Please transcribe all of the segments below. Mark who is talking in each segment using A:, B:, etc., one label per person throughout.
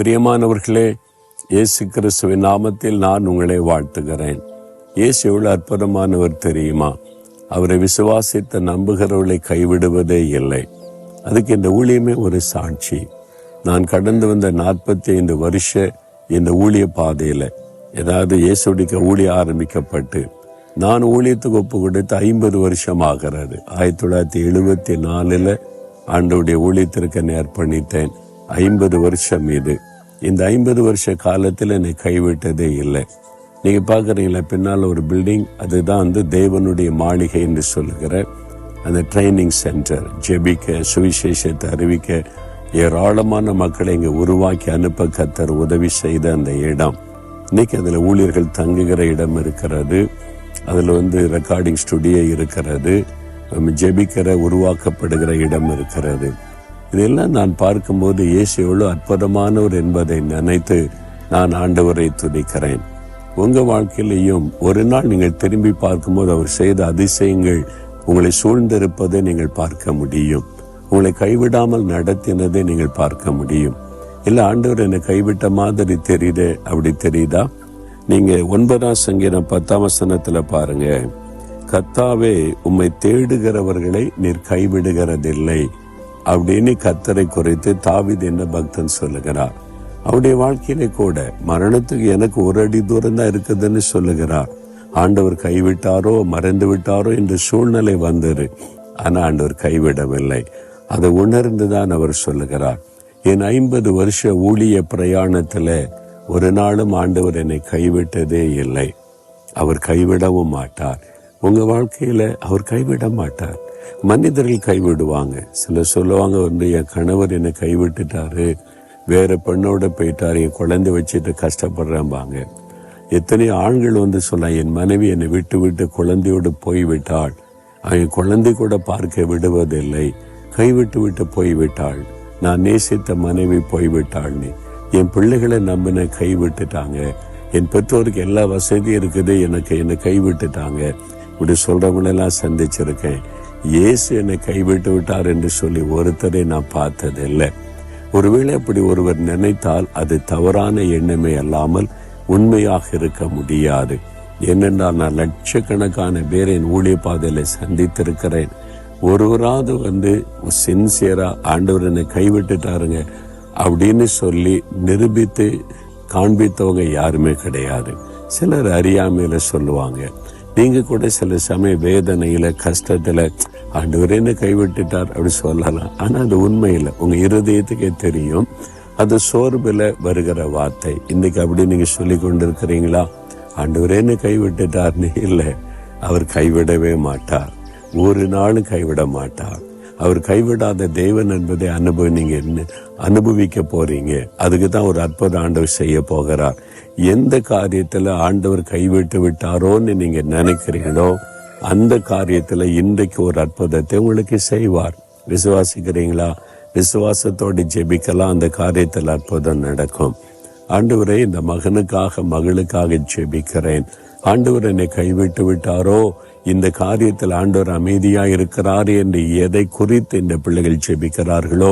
A: பிரியமானவர்களே, இயேசு கிறிஸ்துவின் நாமத்தில் நான் உங்களை வாழ்த்துகிறேன். இயேசு எவ்வளவு அற்புதமானவர் தெரியுமா? அவரை விசுவாசித்த நம்புகிறவர்களை கைவிடுவதே இல்லை. அதுக்கு இந்த ஊழியமே ஒரு சாட்சி. நான் கடந்து வந்த 45 வருஷ இந்த ஊழிய பாதையில், ஏதாவது இயேசுடிக்க ஊழிய ஆரம்பிக்கப்பட்டு நான் ஊழியத்துக்கு ஒப்பு கொடுத்து 50 வருஷம் ஆகிறது. 1974 ஆண்டவருடைய ஊழியத்திற்கு அர்ப்பணித்தேன். 50 வருஷம் இது. இந்த 50 வருஷ காலத்தில் என்னை கைவிட்டதே இல்லை. நீங்க பாக்குறீங்களா, பின்னால் ஒரு பில்டிங், அதுதான் தேவனுடைய மாளிகை என்று சொல்லுகிற அந்த ட்ரைனிங் சென்டர். ஜெபிக்க, சுவிசேஷத்தை அறிவிக்க ஏராளமான மக்களை இங்கே உருவாக்கி அனுப்ப கர்த்தர் உதவி செய்த அந்த இடம். இன்னைக்கு அதில் ஊழியர்கள் தங்குகிற இடம் இருக்கிறது. அதில் ரெக்கார்டிங் ஸ்டுடியோ இருக்கிறது. ஜெபிக்கிற உருவாக்கப்படுகிற இடம் இருக்கிறது. இதெல்லாம் நான் பார்க்கும்போது இயேசு எவ்வளவு அற்புதமானவர் என்பதை நினைத்து நான் ஆண்டவரை துதிக்கிறேன். உங்க வாழ்க்கையிலையும் ஒரு நாள் நீங்கள் திரும்பி பார்க்கும்போது அவர் செய்த அதிசயங்கள் உங்களை சூழ்ந்திருப்பதை நீங்கள் பார்க்க முடியும். உங்களை கைவிடாமல் நடத்தினதை நீங்கள் பார்க்க முடியும். இல்லை, ஆண்டவர் என்னை கைவிட்ட மாதிரி தெரியுது, அப்படி தெரியுதா? நீங்க 9ஆம் சங்கீதம் 10ஆம் வசனத்துல பாருங்க, கர்த்தாவே உம்மை தேடுகிறவர்களை நீர் கைவிடுகிறதில்லை அப்படின்னு கர்த்தரை குறித்து தாவீது என்ற பக்தன் சொல்லுகிறார். அவருடைய வாழ்க்கையிலே கூட மரணத்துக்கு எனக்கு ஒரு அடி தூரம் தான் இருக்குதுன்னு சொல்லுகிறார். ஆண்டவர் கைவிட்டாரோ மறந்து விட்டாரோ என்ற சூழ்நிலை வந்தது. ஆனா ஆண்டவர் கைவிடவில்லை. அதை உணர்ந்துதான் அவர் சொல்லுகிறார், என் 50 வருஷ ஊழிய பிரயாணத்துல ஒரு நாளும் ஆண்டவர் என்னை கைவிட்டதே இல்லை. அவர் கைவிடவும் மாட்டார். உங்க வாழ்க்கையில அவர் கைவிட மாட்டார். மனிதர்கள் கைவிடுவாங்க. சிலர் சொல்லுவாங்க, என் கணவர் என்னை கைவிட்டுட்டாரு, வேற பெண்ணோட போயிட்டாரு, என் குழந்தை வச்சுட்டு கஷ்டப்படுறாம்பாங்க. எத்தனையோ ஆண்கள் சொல்ல, என் மனைவி என்னை விட்டு விட்டு குழந்தையோடு போய்விட்டாள், என் குழந்தை கூட பார்க்க விடுவதில்லை, கைவிட்டு விட்டு போய்விட்டாள், நான் நேசித்த மனைவி போய்விட்டாள்னு. என் பிள்ளைகளை நம்பின கைவிட்டுட்டாங்க, என் பெற்றோருக்கு எல்லா வசதியும் இருக்குது, என்னை கைவிட்டுட்டாங்க. இப்படி சொல்றவங்களெல்லாம் சந்திச்சிருக்கேன். இயேசு என்னை கைவிட்டு விட்டார் என்று சொல்லி ஒருத்தரை நான் பார்த்ததில்லை. ஒருவேளை அப்படி ஒருவர் நினைத்தால் அது தவறான எண்ணமே அல்லாமல் உண்மையாக இருக்க முடியாது. ஏனென்றால் நான் லட்சக்கணக்கான பேரை என் ஊழிய பாதையில சந்தித்திருக்கிறேன். ஒருவராவது சின்சியரா ஆண்டவர் என்னை கைவிட்டுட்டாருங்க அப்படின்னு சொல்லி நிரூபித்து காண்பித்தவங்க யாருமே கிடையாது. சிலர் அறியாமையில சொல்லுவாங்க. நீங்க கூட சில சமய வேதனையில கஷ்டத்துல ஆண்டவர் என்ன கைவிட்டுட்டார் அப்படி சொல்லலாம். ஆனா அது உண்மையில உங்க இருதயத்துக்கே தெரியும், அது சோர்வுல வருகிற வார்த்தை. இன்னைக்கு அப்படி நீங்க சொல்லி கொண்டிருக்கிறீங்களா, ஆண்டவர் என்ன கைவிட்டுட்டார்னு? இல்லை, அவர் கைவிடவே மாட்டார். ஒரு நாளும் கைவிட மாட்டார். அவர் கைவிடாத தேவன் என்பதை நீங்க அனுபவிக்க போறீங்க. அதுக்கு தான் ஒரு அற்புத ஆண்டவர் செய்ய போகிறார். எந்த காரியத்துல ஆண்டவர் கைவிட்டு விட்டாரோன்னு நீங்க நினைக்கிறீங்களோ அந்த காரியத்துல இன்றைக்கு ஒரு அற்புதத்தை உங்களுக்கு செய்வார். விசுவாசிக்கிறீங்களா? விசுவாசத்தோடு ஜெபிக்கலாம், அந்த காரியத்தில் அற்புதம் நடக்கும். ஆண்டவரே, இந்த மகனுக்காக மகளுக்காக ஜெபிக்கிறேன். ஆண்டவர் என்னை கைவிட்டு விட்டாரோ, இந்த காரியத்தில் ஆண்டவர் அமைதியா இருக்கிறார் என்று எதை குறித்து இந்த பிள்ளைகள் ஜெபிக்கிறார்களோ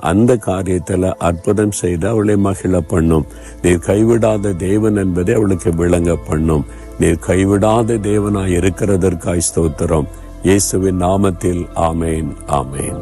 A: அந்த காரியத்துல அற்புதம் செய்து அவளை மகிழ பண்ணும். நீர் கைவிடாத தேவன் என்பதை அவளுக்கு விளங்க பண்ணும். நீர் கைவிடாத தேவனாய் இருக்கிறதற்காய் ஸ்தோத்திரம். இயேசுவின் நாமத்தில் ஆமேன், ஆமேன்.